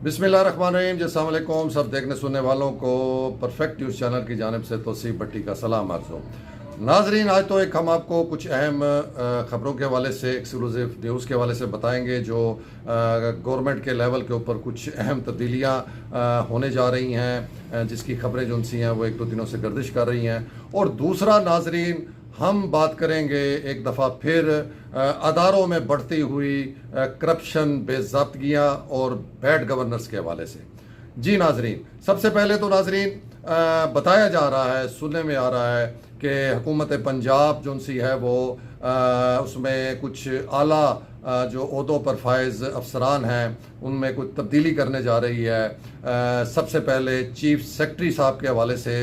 बिस्मिल्लाहिर्रहमानिर्रहीम। अस्सलाम वालेकुम सब देखने सुनने वालों को परफेक्ट न्यूज़ चैनल की जानिब से तौसीफ भट्टी का सलाम अर्ज़ हो। नाजरीन, आज तो एक हम आपको कुछ अहम ख़बरों के हवाले से, एक्सक्लूसिव न्यूज़ के हवाले से बताएंगे जो गवर्नमेंट के लेवल के ऊपर कुछ अहम तब्दीलियाँ होने जा रही हैं, जिसकी खबरें जो सी हैं वो एक दो दिनों से गर्दिश कर रही हैं। और दूसरा नाजरीन, हम बात करेंगे एक दफ़ा फिर अदारों में बढ़ती हुई करप्शन, बेज़ाब्तगियाँ और बैड गवर्नेंस के हवाले से। जी नाजरीन, सबसे पहले तो नाजरीन बताया जा रहा है, सुनने में आ रहा है कि हुकूमत पंजाब जो सी है वो उसमें कुछ आला जो ओहदों पर फायज अफसरान हैं उनमें कुछ तब्दीली करने जा रही है। सबसे पहले चीफ सेक्रेटरी साहब के हवाले से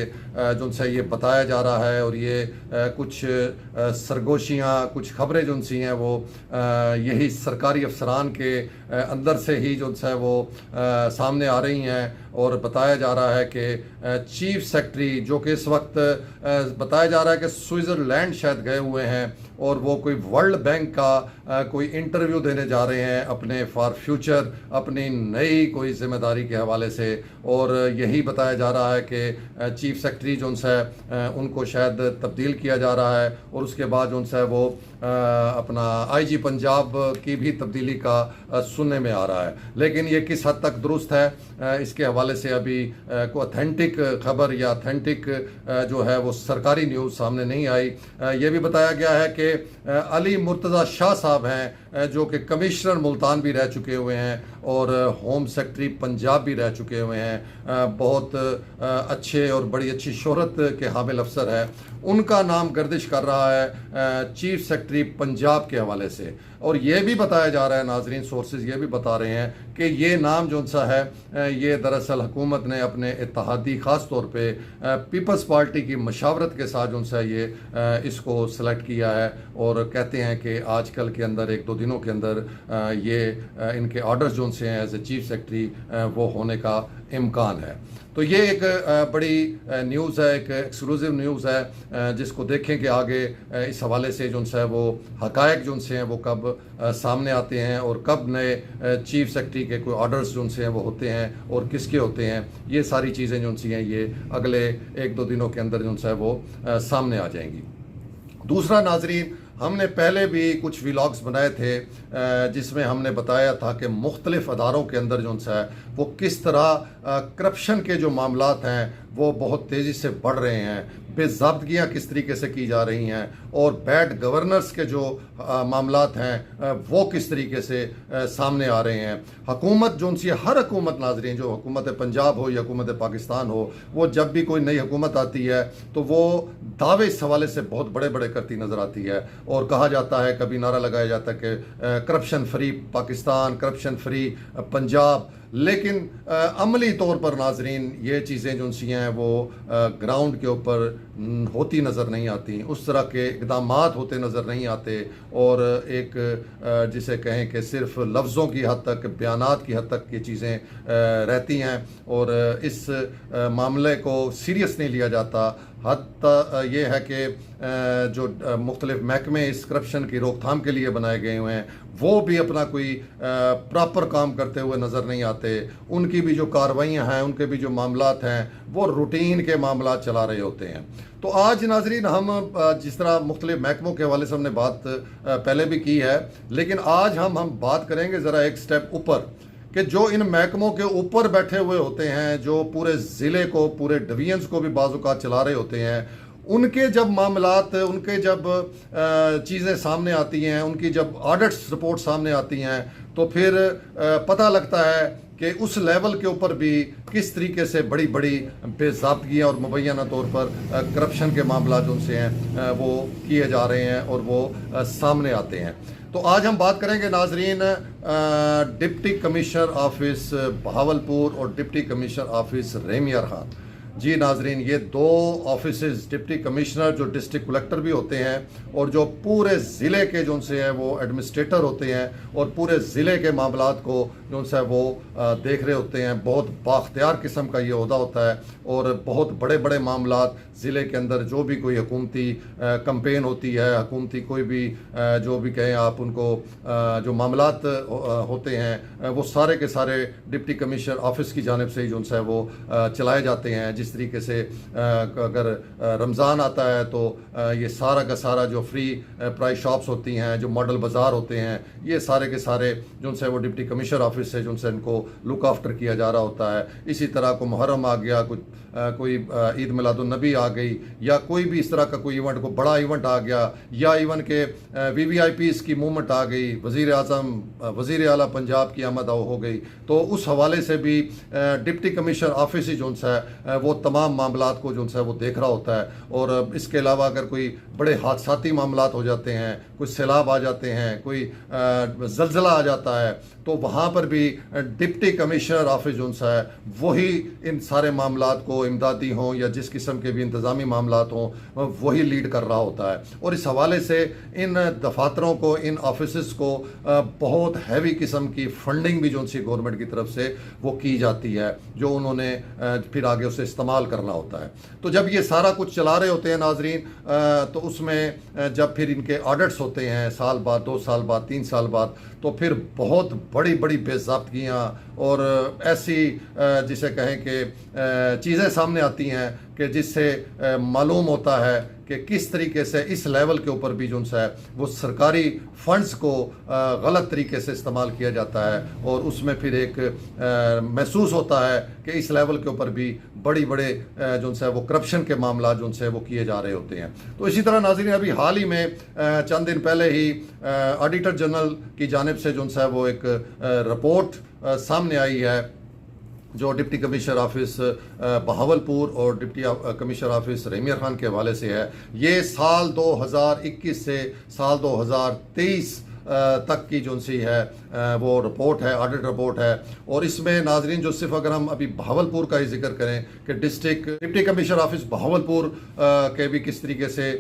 जो से ये बताया जा रहा है, और ये कुछ सरगोशियाँ, कुछ खबरें जो सी हैं वो यही सरकारी अफसरान के अंदर से ही जो है वो सामने आ रही हैं। और बताया जा रहा है कि चीफ सेक्रेटरी जो कि इस वक्त बताया जा रहा है कि स्विट्ज़रलैंड शायद गए हुए हैं और वो कोई वर्ल्ड बैंक का कोई इंटरव्यू देने जा रहे हैं अपने फॉर फ्यूचर, अपनी नई कोई जिम्मेदारी के हवाले से। और यही बताया जा रहा है कि चीफ सेक्रेटरी जो है उनको शायद तब्दील किया जा रहा है, और उसके बाद जो है वो अपना आईजी पंजाब की भी तब्दीली का सुनने में आ रहा है। लेकिन ये किस हद तक दुरुस्त है इसके हवाले से अभी कोई ऑथेंटिक खबर या ऑथेंटिक जो है वो सरकारी न्यूज़ सामने नहीं आई। ये भी बताया गया है कि अली मुर्तज़ा शाह साहब हैं जो कि कमिश्नर मुल्तान भी रह चुके हुए हैं और होम सेक्रेटरी पंजाब भी रह चुके हुए हैं, बहुत अच्छे और बड़ी अच्छी शोहरत के हामिल अफसर है, उनका नाम गर्दिश कर रहा है चीफ सेक्रेटरी पंजाब के हवाले से। और ये भी बताया जा रहा है नाजरीन, सोर्सेज ये भी बता रहे हैं कि ये नाम जो सा है ये दरअसल हुकूमत ने अपने इत्तेहादी ख़ास तौर पे पीपल्स पार्टी की मशावरत के साथ जो सा ये इसको सेलेक्ट किया है। और कहते हैं कि आजकल के अंदर एक दो दिनों के अंदर ये इनके ऑर्डर्स जो से हैं एज ए चीफ सेक्रेटरी वो होने का इम्कान है। तो ये एक बड़ी न्यूज़ है, एक एक्सक्लूसिव न्यूज़ है जिसको देखें कि आगे इस हवाले से जो है वो हकायक जो से हैं वो कब सामने आते हैं और कब नए चीफ सेक्रेटरी के कोई ऑर्डर्स जो से हैं वो होते हैं और किसके होते हैं। ये सारी चीज़ें जो सी हैं ये अगले एक दो दिनों के अंदर जो है वो सामने आ जाएंगी। दूसरा नाजरीन, हमने पहले भी कुछ व्लॉग्स बनाए थे जिसमें हमने बताया था कि मुख्तलिफ अदारों के अंदर जो है वो किस तरह करप्शन के जो मामलात हैं वो बहुत तेज़ी से बढ़ रहे हैं, बेज़ाब्तगियाँ किस तरीके से की जा रही हैं, और बैड गवर्नेंस के जो मामलात हैं वो किस तरीके से सामने आ रहे हैं। हुकूमत जो सी, हर हुकूमत नाजरीन, जो हुकूमत पंजाब हो या हुकूमत पाकिस्तान हो, वो जब भी कोई नई हुकूमत आती है तो वो दावे इस हवाले से बहुत बड़े बड़े करती नज़र आती है। और कहा जाता है, कभी नारा लगाया जाता है कि corruption free Pakistan, corruption free Punjab, लेकिन अमली तौर पर नाजरीन ये चीज़ें जो सी हैं वो ग्राउंड के ऊपर होती नज़र नहीं आती, उस तरह के इक़दामात होते नज़र नहीं आते। और एक जिसे कहें कि सिर्फ लफ्ज़ों की हद तक, बयानात की हद तक ये चीज़ें रहती हैं और इस मामले को सीरियस नहीं लिया जाता। हद ये है कि जो मुख्तलिफ महकमे इस करप्शन की रोकथाम के लिए बनाए गए हुए हैं वो भी अपना कोई प्रॉपर काम करते हुए नज़र नहीं आते। उनकी भी जो कार्रवाइयाँ हैं, उनके भी जो मामलात हैं वो रूटीन के मामलात चला रहे होते हैं। तो आज नाजरीन, हम जिस तरह मुख्तलिफ महकमों के हवाले से हमने बात पहले भी की है, लेकिन आज हम बात करेंगे ज़रा एक स्टेप ऊपर कि जो इन महकमों के ऊपर बैठे हुए होते हैं, जो पूरे ज़िले को, पूरे डिवीजन्स को भी बाज़-औक़ात चला रहे होते हैं, उनके जब मामलात, उनके जब चीज़ें सामने आती हैं, उनकी जब ऑडिट्स रिपोर्ट सामने आती हैं, तो फिर पता लगता है कि उस लेवल के ऊपर भी किस तरीके से बड़ी बड़ी बेज़ाब्तगियाँ और मुबैना तौर पर करप्शन के मामला जो से हैं वो किए जा रहे हैं और वो सामने आते हैं। तो आज हम बात करेंगे नाजरीन डिप्टी कमिश्नर ऑफिस बहावलपुर और डिप्टी कमिश्नर ऑफिस रेमियर खान। जी नाजरीन, ये दो ऑफिसेज डिप्टी कमिश्नर जो डिस्ट्रिक्ट कलेक्टर भी होते हैं और जो पूरे ज़िले के जो से है वो एडमिनिस्ट्रेटर होते हैं और पूरे ज़िले के मामलात को जो है वो देख रहे होते हैं। बहुत बाख्तियार किस्म का ये ओहदा होता है और बहुत बड़े बड़े मामलात ज़िले के अंदर जो भी कोई हुकूमती कंपेन होती है, हुकूमती कोई भी जो भी कहें आप उनको जो मामलात होते हैं वो सारे के सारे डिप्टी कमिश्नर ऑफिस की जानिब से ही जो है वो चलाए जाते हैं। जिस तरीके से अगर रमज़ान आता है तो ये सारा का सारा जो फ्री प्राइस शॉप्स होती हैं, जो मॉडल बाज़ार होते हैं, ये सारे के सारे जो है वो डिप्टी कमिश्नर ऑफिस से जो है इनको लुक आफ्टर किया जा रहा होता है। इसी तरह को मुहर्रम आ गया, कुछ कोई ईद मिलादुन्नबी आ गई या कोई भी इस तरह का कोई इवेंट, को बड़ा इवेंट आ गया या इवन के VVIPs की मूवमेंट आ गई, वज़ीर आज़म वज़ीर आला पंजाब की आमद हो गई, तो उस हवाले से भी डिप्टी कमिश्नर ऑफिस ही जो है वो तमाम मामलात को जो है वो देख रहा होता है। और इसके अलावा अगर कोई बड़े हादसाती मामलात हो जाते हैं, कोई सैलाब आ जाते हैं, कोई ज़लज़ला आ जाता है, तो वहाँ पर भी डिप्टी कमिश्नर ऑफिस जो है वही इन सारे मामलात को, इमदादी हों या जिस किस्म के भी इंतज़ामी मामलात हों, वही लीड कर रहा होता है। और इस हवाले से इन दफातरों को, इन ऑफिस को बहुत हैवी किस्म की फंडिंग भी जो सी गवर्नमेंट की तरफ से वो की जाती है, जो उन्होंने फिर आगे उसे इस्तेमाल करना होता है। तो जब ये सारा कुछ चला रहे होते हैं नाजरीन, तो उसमें जब फिर इनके ऑडिट्स होते हैं साल बाद, 2 साल बाद, 3 साल बाद, तो फिर बहुत बड़ी बड़ी बेज़ाब्तियाँ और ऐसी जिसे कहें कि चीज़ें सामने आती हैं कि जिससे मालूम होता है कि किस तरीके से इस लेवल के ऊपर भी जो है वो सरकारी फंड्स को गलत तरीके से इस्तेमाल किया जाता है। और उसमें फिर एक महसूस होता है कि इस लेवल के ऊपर भी बड़ी बड़े जो है वो करप्शन के मामला जो है वो किए जा रहे होते हैं। तो इसी तरह नाज़रीन, अभी हाल ही में चंद दिन पहले ही ऑडिटर जनरल की जानिब से जो है वो एक रिपोर्ट सामने आई है, जो डिप्टी कमिश्नर ऑफिस बहावलपुर और डिप्टी कमिश्नर ऑफिस रेमियर खान के हवाले से है। ये साल 2021 से साल 2023 तक की जो सी है वो रिपोर्ट है, ऑडिट रिपोर्ट है। और इसमें नाजरीन जो सिर्फ अगर हम अभी बहावलपुर का ही जिक्र करें कि district deputy commissioner office Bahawalpur के भी किस तरीके से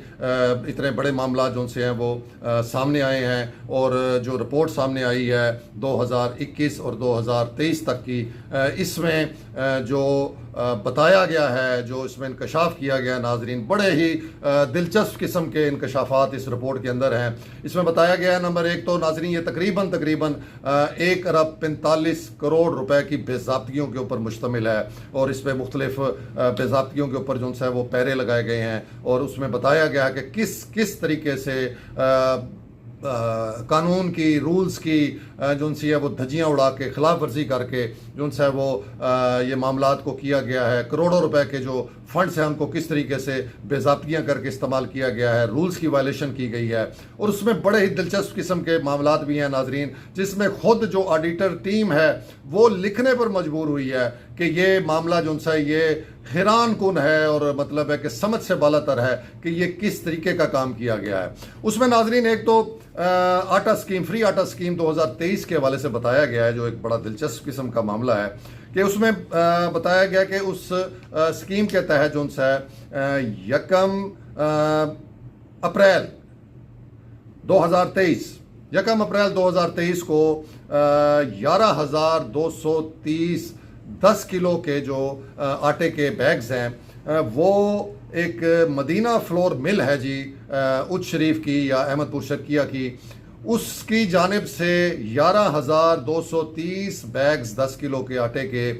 इतने बड़े मामला जो से हैं वो सामने आए हैं। और जो रिपोर्ट सामने आई है 2021 और 2023 तक की, इसमें जो बताया गया है, जो इसमें इंकशाफ किया गया नाजरीन, बड़े ही दिलचस्प किस्म के इंकशाफात इस रिपोर्ट के अंदर हैं। इसमें बताया गया है, नंबर 1 तो नाजरीन ये तकरीबन 1 अरब 45 करोड़ रुपए की बेज़ाब्तियों के ऊपर मुश्तमिल है। और इस पर मुख्तलिफ बेज़ाब्तियों के ऊपर जो है वो पैरे लगाए गए हैं। और उसमें बताया गया कि किस तरीके से कानून की, रूल्स की जो सी है वो धज्जियाँ उड़ा के, खिलाफ वर्जी करके जो है वो ये मामलात को किया गया है। करोड़ों रुपए के जो फंड्स हैं उनको किस तरीके से बेज़ाब्तियाँ करके इस्तेमाल किया गया है, रूल्स की वायलेशन की गई है। और उसमें बड़े ही दिलचस्प किस्म के मामलात भी हैं नाजरीन, जिसमें खुद जो ऑडिटर टीम है वो लिखने पर मजबूर हुई है कि ये मामला जो है ये हैरान कुन है और मतलब है कि समझ से बालातर है कि ये किस तरीके का काम किया गया है। उसमें नाजरीन एक तो आटा स्कीम, फ्री आटा स्कीम 2023 के हवाले से बताया गया है, जो एक बड़ा दिलचस्प किस्म का मामला है कि उसमें बताया गया कि उस स्कीम के तहत जो है 1 अप्रैल 2023 को 11,230 10 किलो के जो आटे के बैग्स हैं वो एक मदीना फ्लोर मिल है जी, उच्च शरीफ की या अहमदपुर शर्किया की, उसकी जानिब से 11,230 बैग्स 10 किलो के आटे के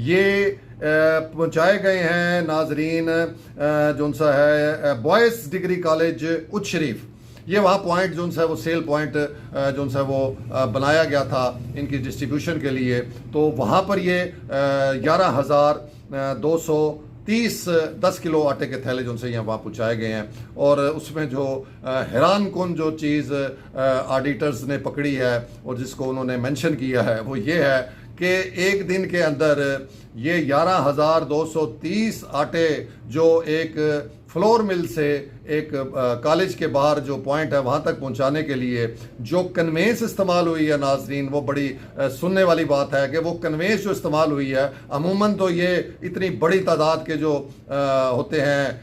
ये पहुंचाए गए हैं नाजरीन जो सा है बॉयज़ डिग्री कॉलेज उच्च शरीफ। ये वहाँ पॉइंट जो है वो सेल पॉइंट जो है वो बनाया गया था इनकी डिस्ट्रीब्यूशन के लिए। तो वहाँ पर ये 11,230 10 किलो आटे के थैले जो से यहाँ वहाँ पहुँचाए गए हैं। और उसमें जो हैरान कुन जो चीज़ ऑडिटर्स ने पकड़ी है और जिसको उन्होंने मेंशन किया है वो ये है कि एक दिन के अंदर ये 11,230 आटे जो एक फ्लोर मिल से एक कॉलेज के बाहर जो पॉइंट है वहाँ तक पहुँचाने के लिए जो कन्वेंस इस्तेमाल हुई है नाजरीन, वो बड़ी सुनने वाली बात है कि वो कन्वेंस जो इस्तेमाल हुई है, अमूमन तो ये इतनी बड़ी तादाद के जो होते हैं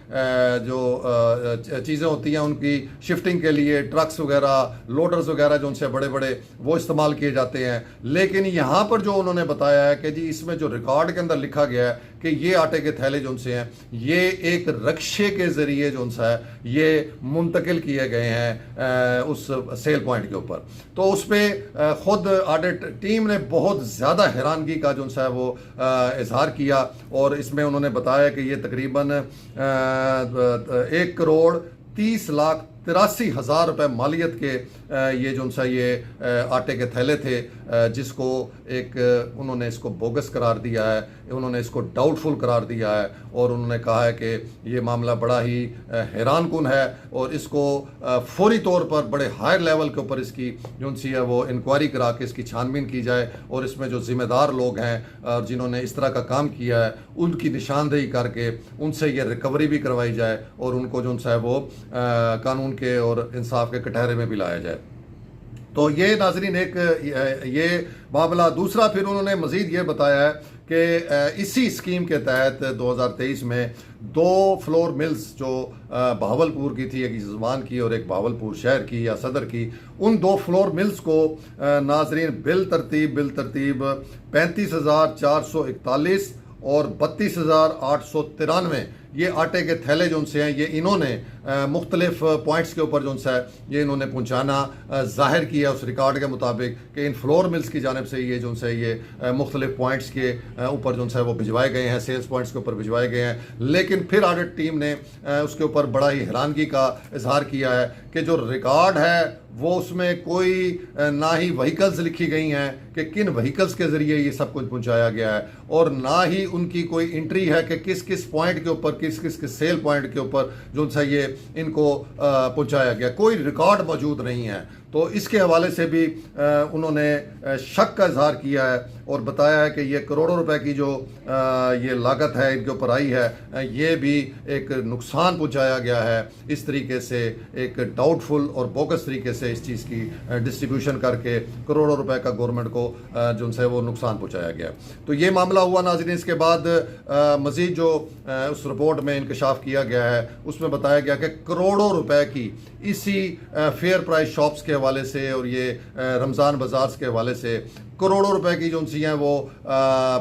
जो चीज़ें होती हैं उनकी शिफ्टिंग के लिए ट्रक्स वगैरह, लोडर्स वगैरह जो उनसे बड़े बड़े वो इस्तेमाल किए जाते हैं। लेकिन यहाँ पर जो उन्होंने बताया है कि जी इसमें जो रिकॉर्ड के अंदर लिखा गया है कि ये आटे के थैले जो उनसे हैं ये एक रक्शे के ज़रिए जो उनसा है ये मुंतकिल किए गए हैं उस सेल पॉइंट के ऊपर। तो उस पर ख़ुद ऑडिट टीम ने बहुत ज़्यादा हैरानगी का जो उनसा है वो इजहार किया, और इसमें उन्होंने बताया कि ये तकरीबन 1,30,83,000 रुपये मालियत के ये जो उनसा ये आटे के थैले थे, जिसको एक उन्होंने इसको बोगस करार दिया है, उन्होंने इसको डाउटफुल करार दिया है, और उन्होंने कहा है कि ये मामला बड़ा ही हैरानकुन है और इसको फौरी तौर पर बड़े हायर लेवल के ऊपर इसकी जो उनसी है वो इंक्वायरी करा के इसकी छानबीन की जाए, और इसमें जो ज़िम्मेदार लोग हैं और जिन्होंने इस तरह का काम किया है उनकी निशानदेही करके उनसे ये रिकवरी भी करवाई जाए और उनको जो उनसा है वो कानून के और इंसाफ के कटहरे में भी लाया जाए। तो ये नाजरीन एक ये मामला। दूसरा फिर उन्होंने मज़ीद ये बताया है कि इसी स्कीम के तहत 2023 में 2 फ्लोर मिल्स जो बहावलपुर की थी, एक यजमान की और एक बहावलपुर शहर की या सदर की, उन 2 फ्लोर मिल्स को नाजरीन बिल तरतीब 35,441 और 32,893 ये आटे के थैले जो उनसे हैं ये इन्होंने मुख्तलिफ पॉइंट्स के ऊपर जो उनसे है ये इन्होंने पहुँचाना ज़ाहिर किया उस रिकॉर्ड के मुताबिक कि इन फ्लोर मिल्स की जानिब से ये जो उनसे ये मुख्तलिफ पॉइंट्स के ऊपर जो उनसे है वो भिजवाए गए हैं, सेल्स पॉइंट्स के ऊपर भिजवाए गए हैं। लेकिन फिर ऑडिट टीम ने उसके ऊपर बड़ा ही हैरानगी का इजहार किया है कि जो रिकॉर्ड है वो उसमें कोई ना ही व्हीकल्स लिखी गई हैं कि किन व्हीकल्स के ज़रिए ये सब कुछ पहुंचाया गया है, और ना ही उनकी कोई एंट्री है कि किस किस पॉइंट के ऊपर, किस किस सेल पॉइंट के ऊपर जो उनसे ये इनको पहुंचाया गया, कोई रिकॉर्ड मौजूद नहीं है। तो इसके हवाले से भी उन्होंने शक का इजहार किया है और बताया है कि ये करोड़ों रुपए की जो ये लागत है इनके ऊपर आई है, ये भी एक नुकसान पहुंचाया गया है। इस तरीके से एक डाउटफुल और बोगस तरीके से इस चीज़ की डिस्ट्रीब्यूशन करके करोड़ों रुपए का गवर्नमेंट को जो उनसे वो नुकसान पहुंचाया गया। तो ये मामला हुआ नाज़रीन। इसके बाद मज़ीद जो उस रिपोर्ट में इंकशाफ किया गया है उसमें बताया गया कि करोड़ों रुपए की इसी फेयर प्राइस शॉप्स के हवाले से और ये रमज़ान बाज़ार के हवाले से करोड़ों रुपए की जो उनसी हैं वो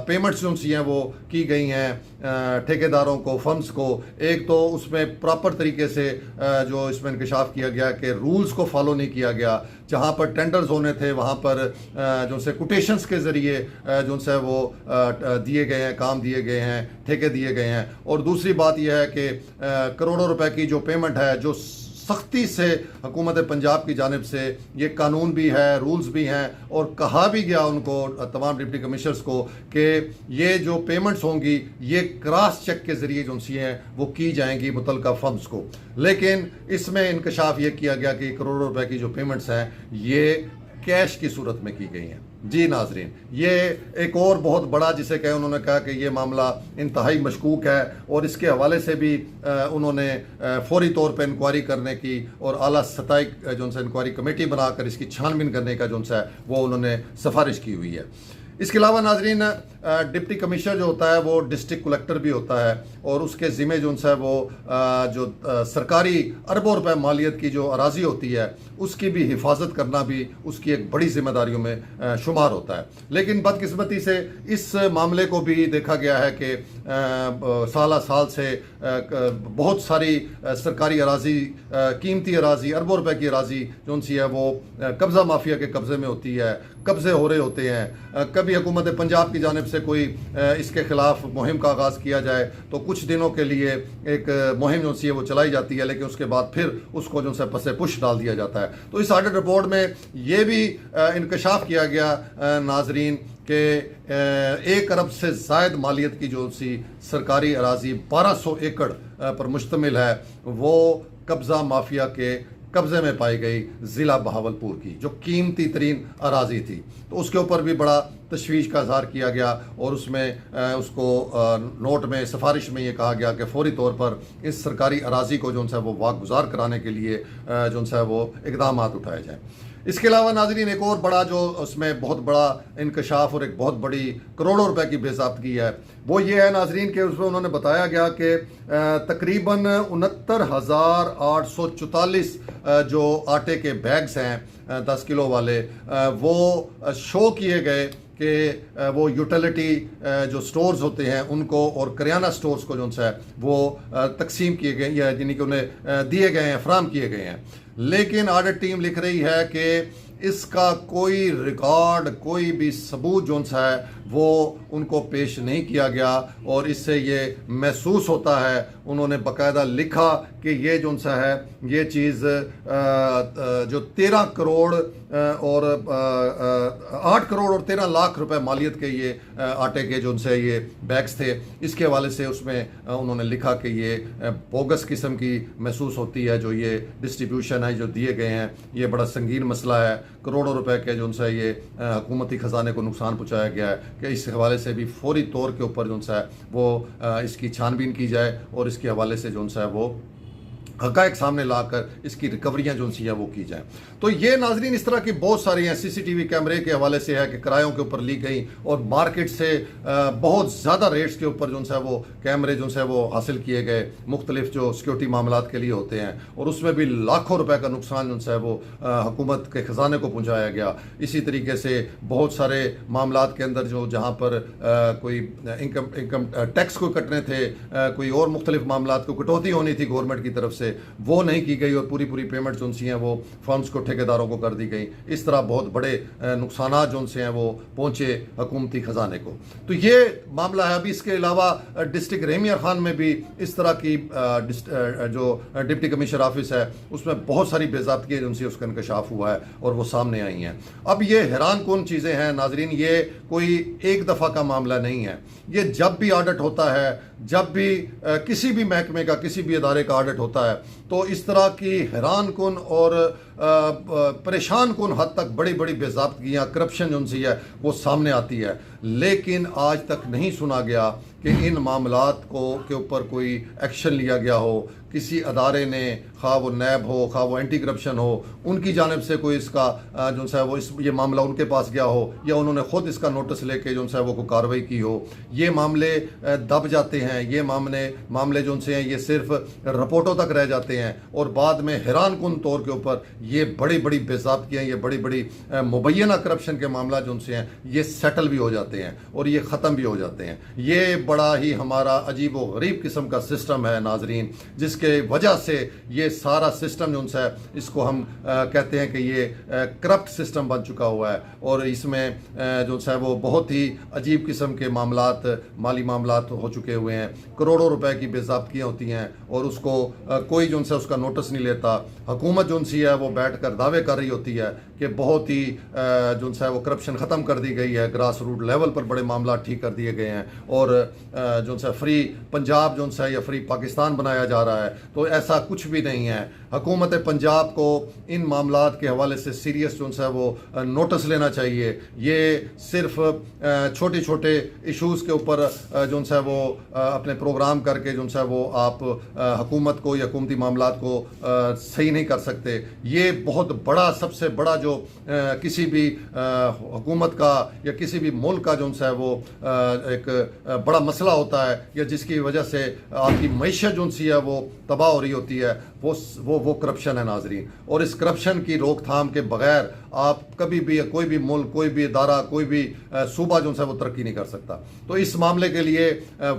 पेमेंट्स जो उनसी हैं वो की गई हैं ठेकेदारों को, फर्म्स को। एक तो उसमें प्रॉपर तरीके से जो इसमें इंकशाफ किया गया कि रूल्स को फॉलो नहीं किया गया, जहाँ पर टेंडर्स होने थे वहाँ पर जो उनसे कोटेशंस के ज़रिए जो उनसे वो दिए गए हैं, काम दिए गए हैं, ठेके दिए गए हैं। और दूसरी बात यह है कि करोड़ों रुपए की जो पेमेंट है जो सख्ती से हुकूमत पंजाब की जानिब से ये कानून भी है, रूल्स भी हैं, और कहा भी गया उनको तमाम डिप्टी कमिश्नर्स को कि ये जो पेमेंट्स होंगी ये क्रॉस चेक के ज़रिए जो सी हैं वो की जाएंगी मुतलका फर्म्स को। लेकिन इसमें इंकशाफ ये किया गया कि करोड़ों रुपए की जो पेमेंट्स हैं ये कैश की सूरत में की गई हैं। जी नाजरीन, ये एक और बहुत बड़ा जिसे कहे उन्होंने कहा कि ये मामला इंतहाई मशकूक है, और इसके हवाले से भी उन्होंने फौरी तौर पर इंक्वायरी करने की और आला सतही जो उनसे इंक्वायरी कमेटी बनाकर इसकी छानबीन करने का जो उनसे वो उन्होंने सिफारिश की हुई है। इसके अलावा नाजरीन डिप्टी कमिश्नर जो होता है वो डिस्ट्रिक्ट कलेक्टर भी होता है, और उसके ज़िम्मे जो उनसे वो जो सरकारी अरबों रुपए मालियत की जो अराजी होती है उसकी भी हिफाजत करना भी उसकी एक बड़ी जिम्मेदारियों में शुमार होता है। लेकिन बदकिस्मती से इस मामले को भी देखा गया है कि साल से बहुत सारी सरकारी अराजी, कीमती अराजी, अरबों रुपए की अराजी जो उनसी है वो कब्ज़ा माफिया के कब्ज़े में होती है, कब्ज़े हो रहे होते हैं। कभी हुकूमत पंजाब की जानिब से कोई इसके खिलाफ मुहिम का आगाज़ किया जाए तो कुछ दिनों के लिए एक मुहिम जो सी है वो चलाई जाती है, लेकिन उसके बाद फिर उसको जो है पसे पुश डाल दिया जाता है। तो इस ऑडिट रिपोर्ट में ये भी इंकशाफ किया गया नाजरीन कि 1 अरब से ज़ायद मालियत की जो सी सरकारी अराजी 1200 एकड़ पर मुश्तमिल है वो कब्ज़ा माफिया के कब्जे में पाई गई ज़िला बहावलपुर की, जो कीमती तरीन अराजी थी। तो उसके ऊपर भी बड़ा तशवीश का इजहार किया गया और उसमें उसको नोट में सिफारिश में ये कहा गया कि फौरी तौर पर इस सरकारी अराजी को जो है वो वाकगुजार कराने के लिए जो है वो इकदाम उठाए जाएँ। इसके अलावा नाजरीन एक और बड़ा जो उसमें बहुत बड़ा इंकशाफ और एक बहुत बड़ी करोड़ों रुपए की बेज़ाब्तगी है, वो ये है नाजरीन के उसमें उन्होंने बताया गया कि तकरीबन 69,844 जो आटे के बैग्स हैं 10 किलो वाले, वो शो किए गए कि वो यूटिलिटी जो स्टोर्स होते हैं उनको और करियाना स्टोर्स को जो है वो तकसीम किए गए या यानी कि उन्हें दिए गए हैं, फराम किए गए हैं। लेकिन ऑडिट टीम लिख रही है कि इसका कोई रिकॉर्ड, कोई भी सबूत जो है वो उनको पेश नहीं किया गया और इससे ये महसूस होता है, उन्होंने बाकायदा लिखा कि ये जो है ये चीज़ जो 13 करोड़ और 8 करोड़ और 13 लाख रुपए मालियत के ये आटे के जो से ये बैग्स थे, इसके हवाले से उसमें उन्होंने लिखा कि ये बोगस किस्म की महसूस होती है। जो ये डिस्ट्रीब्यूशन है जो दिए गए हैं, ये बड़ा संगीन मसला है, करोड़ों रुपए के जो है ये हुकूमती ख़जाने को नुकसान पहुँचाया गया है कि इस हवाले से भी फौरी तौर के ऊपर जो है वो इसकी छानबीन की जाए और इसके हवाले से जो है वो हक़ाइक़ सामने लाकर इसकी रिकवरियाँ जो सी हैं वो की जाएँ। तो ये नाजरीन इस तरह की बहुत सारी हैं। CCTV कैमरे के हवाले से है कि किरायों के ऊपर ली गई और मार्केट से बहुत ज़्यादा रेट्स के ऊपर जो है वो कैमरे जो है वो हासिल किए गए, मुख्तलिफ जो सिक्योरिटी मामलात के लिए होते हैं, और उसमें भी लाखों रुपए का नुकसान जो है वो हुकूमत के ख़जाने को पहुँचाया गया। इसी तरीके से बहुत सारे मामलात के अंदर जो जहाँ पर कोई इनकम टैक्स को कटने थे, कोई और मुख्तलिफ मामलात को कटौती होनी थी गवर्नमेंट की तरफ से, वो नहीं की गई और पूरी पेमेंट जो सी हैं वो फर्म्स को, ठेकेदारों को कर दी गई। इस तरह बहुत बड़े नुकसान जो से हैं वो पहुंचे हुकूमती खजाने को। तो ये मामला है। अभी इसके अलावा डिस्ट्रिक्ट रहमिया खान में भी इस तरह की जो डिप्टी कमिश्नर ऑफिस है उसमें बहुत सारी बेज़ाब्तगी जो सी उसका इंकशाफ हुआ है और वो सामने आई हैं। अब ये हैरान कौन चीज़ें हैं नाजरीन, ये कोई एक दफ़ा का मामला नहीं है। ये जब भी ऑडिट होता है, जब भी किसी भी महकमे का, किसी भी इदारे का ऑडिट होता है, तो इस तरह की हैरान कुन और परेशान कुन हद तक बड़ी बड़ी बेज़ाब्तगियाँ, करप्शन जो सी है वो सामने आती है। लेकिन आज तक नहीं सुना गया कि इन मामलात को के ऊपर कोई एक्शन लिया गया हो, किसी अदारे ने, खा वो नैब हो, खा वो एंटी करप्शन हो, उनकी जानिब से कोई इसका जो है वो ये मामला उनके पास गया हो या उन्होंने ख़ुद इसका नोटिस लेके जो है वो कोई कार्रवाई की हो। ये मामले दब जाते हैं, ये मामले जो से हैं ये सिर्फ रिपोर्टों तक रह जाते हैं और बाद में हैरान कुन तौर के ऊपर ये बड़ी बड़ी बेज़ाब्तियाँ, ये बड़ी बड़ी मुबैना करप्शन के मामला जो से हैं ये सेटल भी हो जाते हैं और ये ख़त्म भी हो जाते हैं। ये बड़ा ही हमारा अजीब व गरीब किस्म का सिस्टम है नाजरीन, जिसके वजह से ये सारा सिस्टम जो है इसको हम कहते हैं कि ये करप्ट सिस्टम बन चुका हुआ है और इसमें जो है वो बहुत ही अजीब किस्म के मामलात, माली मामलात हो चुके हुए हैं। करोड़ों रुपए की बेज़ाब्तियाँ होती हैं और उसको कोई जो है उसका नोटिस नहीं लेता। हुकूमत जो सी है वो बैठ कर दावे कर रही होती है कि बहुत ही जो है वो करप्शन ख़त्म कर दी गई है, ग्रास रूट लेवल पर बड़े मामला ठीक कर दिए गए हैं और जो है फ्री पंजाब जो है या फ्री पाकिस्तान बनाया जा रहा है। तो ऐसा कुछ भी नहीं है। हुकूमत पंजाब को इन मामलात के हवाले से सीरियस जो है वो नोटिस लेना चाहिए। ये सिर्फ छोटे छोटे इशूज़ के ऊपर जो है वो अपने प्रोग्राम करके जो है वो आप हुकूमत को या हुकूमती मामलात को सही नहीं कर सकते। ये बहुत बड़ा, सबसे बड़ा जो किसी भी हुकूमत का या किसी भी मुल्क का जो है वो एक बड़ा मसला होता है या जिसकी वजह से आपकी मईशत जो सी है वो तबाह हो रही होती है, वो करप्शन है नाजरीन। और इस करप्शन की रोकथाम के बगैर आप कभी भी कोई भी मुल्क, कोई भी इदारा, कोई भी सूबा जो है वो तरक्की नहीं कर सकता। तो इस मामले के लिए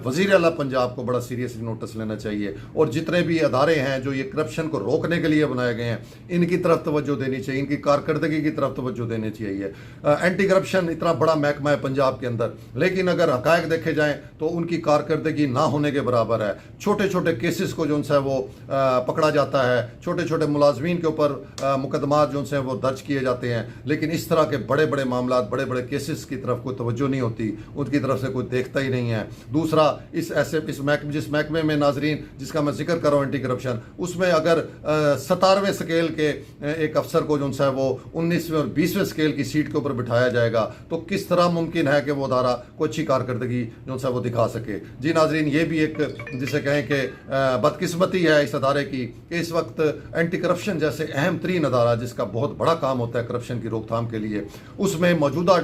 वज़ीर आला पंजाब को बड़ा सीरियसली नोटिस लेना चाहिए और जितने भी अदारे हैं जो ये करप्शन को रोकने के लिए बनाए गए हैं, इनकी तरफ तवज्जो देनी चाहिए, इनकी कारकर्दगी की तरफ तवज्जो देनी चाहिए। एंटी करप्शन इतना बड़ा महकमा है पंजाब के अंदर, लेकिन अगर हक़ाइक़ देखे जाएँ तो उनकी कारकर्दगी ना होने के बराबर है। छोटे छोटे केसेस को जो है वो पकड़ा आ जाता है, छोटे छोटे मुलाजमीन के ऊपर मुकदमात जो हैं वो दर्ज किए जाते हैं, लेकिन इस तरह के बड़े बड़े मामला, बड़े बड़े केसेस की तरफ कोई तवज्जो नहीं होती, उनकी तरफ से कोई देखता ही नहीं है। दूसरा, जिस महकमे में नाजरीन जिसका मैं जिक्र कर रहा हूँ एंटी करप्शन, उसमें अगर 17वें स्केल के एक अफसर को जो है वो 19वें और 20वें स्केल की सीट के ऊपर बिठाया जाएगा, तो किस तरह मुमकिन है कि वो अदारा कोई अच्छी कारकर्दगी जो है वो दिखा सके। जी नाजरीन, ये भी एक जिसे कहें कि बदकिस्मती है इस अदारे की कि इस वक्त एंटी करप्शन जैसे अहम तरीन अदारा, जिसका बहुत बड़ा काम होता है करप्शन की रोकथाम के लिए, उसमें मौजूदा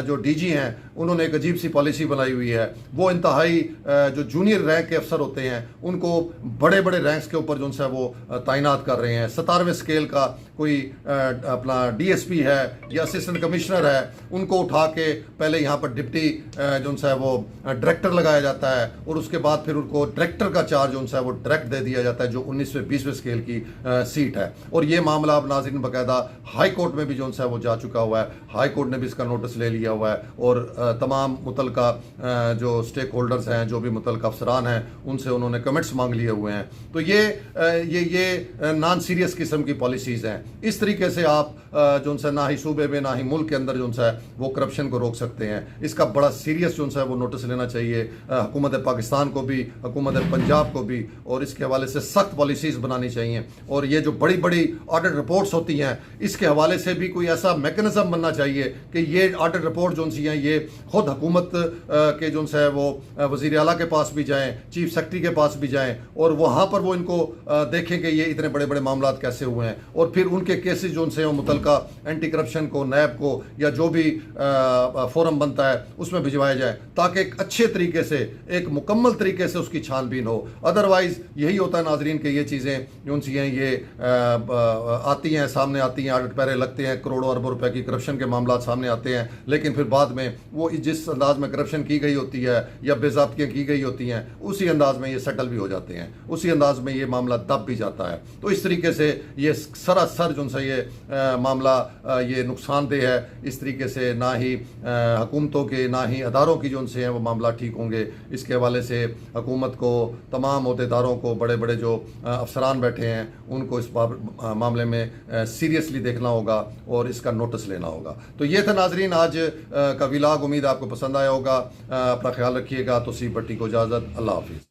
जो डीजी हैं उन्होंने एक अजीब सी पॉलिसी बनाई हुई है। वो इंतहाई जो जूनियर रैंक के अफसर होते हैं उनको बड़े बड़े रैंक्स के ऊपर जो है वो तैनात कर रहे हैं। 17वें स्केल का कोई अपना डीएसपी है या असिस्टेंट कमिश्नर है, उनको उठा के पहले यहाँ पर डिप्टी जो है वो डायरेक्टर लगाया जाता है और उसके बाद फिर उनको डायरेक्टर का चार्ज जो है वो डायरेक्ट दे दिया जाता है जो 19वें 20वें स्केल की सीट है। और ये मामला अब नाज़रीन बाकायदा हाई कोर्ट में भी जो है वो जा चुका हुआ है, हाई कोर्ट ने भी इसका नोटिस ले लिया हुआ है और तमाम मुतलका जो स्टेक होल्डर्स हैं, जो भी मुतलका अफसरान हैं, उनसे उन्होंने कमेंट्स मांग लिए हुए हैं। तो ये नॉन सीरियस किस्म की पॉलिसीज़ हैं। इस तरीके से आप जो है ना ही सूबे में ना ही मुल्क के अंदर जो है वो करप्शन को रोक सकते हैं। इसका बड़ा सीरियस जो है वो नोटिस लेना चाहिए हुकूमत पाकिस्तान को भी, हुकूमत पंजाब को भी, और इसके हवाले से सख्त पॉलिसीज़ बनानी चाहिए। और ये जो बड़ी बड़ी ऑडिट रिपोर्ट्स होती हैं, इसके हवाले से भी कोई ऐसा मैकेनिज्म बनना चाहिए कि ये ऑडिट रिपोर्ट जो सी हैं ये खुद हुकूमत के जो है वो वज़ीर आला के पास भी जाएँ, चीफ सेक्रेटरी के पास भी जाएँ और वहाँ पर वो इनको देखें कि ये इतने बड़े बड़े मामला कैसे हुए हैं, और फिर उनके केसेस जो उनसे मुतलका एंटी करप्शन को, नैब को या जो भी फोरम बनता है उसमें भिजवाया जाए, ताकि एक अच्छे तरीके से, एक मुकम्मल तरीके से उसकी छानबीन हो। अदरवाइज़ यही होता है नाजरीन कि ये चीज़ें जो सी हैं ये आती हैं, सामने आती हैं, ऑडिट पैरे लगते हैं, करोड़ों अरबों रुपए की करप्शन के मामला सामने आते हैं, लेकिन फिर बाद में वो जिस अंदाज में करप्शन की गई होती है या बेज़ाब्तियाँ की गई होती हैं, उसी अंदाज में ये सेटल भी हो जाते हैं, उसी अंदाज में ये मामला दब भी जाता है। तो इस तरीके से ये सरासर जो है ये मामला ये नुकसानदेह है। इस तरीके से ना ही हुकूमतों के ना ही अदारों की जो है वो मामला ठीक होंगे। इसके हवाले से हुकूमत को, तमाम अहदेदारों को, बड़े बड़े जो अफसरान बैठे हैं उनको इस मामले में सीरियसली देखना होगा और इसका नोटिस लेना होगा। तो ये था नाजरीन आज का व्लॉग, उम्मीद आपको पसंद आया होगा। अपना ख्याल रखिएगा। तो सी भट्टी को इजाज़त, अल्लाह हाफिज़।